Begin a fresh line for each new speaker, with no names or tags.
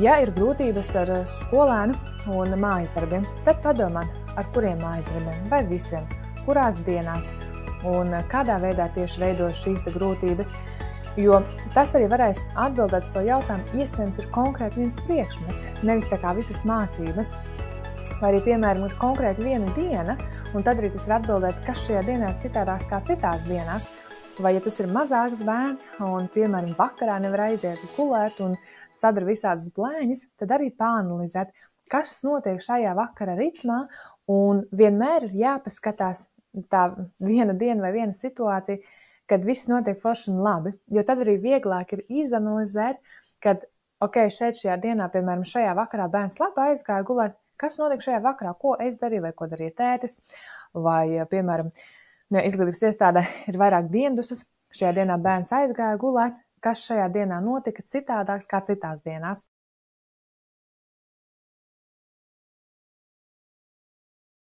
Ja ir grūtības ar skolēnu un mājas darbiem, tad padomā, ar kuriem mājas darbiem, vai visiem, kurās dienās un kādā veidā tieši veido šīs grūtības. Jo tas arī varēs atbildēt uz to jautājumu, iespējams, ir konkrēti viens priekšmets, nevis tā kā visas mācības. Vai arī, piemēram, ir konkrēti viena diena, un tad arī tas ir atbildēt, kas šajā dienā ir citādāks kā citās dienās. Vai ja tas ir mazāks bērns un, piemēram, vakarā nevar aiziet gulēt un sadara visādas blēņas, tad arī pāanalizēt, kas notiek šajā vakara ritmā, un vienmēr ir jāpaskatās tā viena diena vai viena situācija, kad viss notiek forši un labi, jo tad arī vieglāk ir izanalizēt, kad, šeit šajā dienā, piemēram, šajā vakarā bērns labi aizgāja gulēt, kas notiek šajā vakarā, ko es darīju vai ko darīja tētis, vai, piemēram, izglītības iestādē ir vairāk diendusas, šajā dienā bērns aizgāja gulēt, kas šajā dienā notika citādāks kā citās dienās.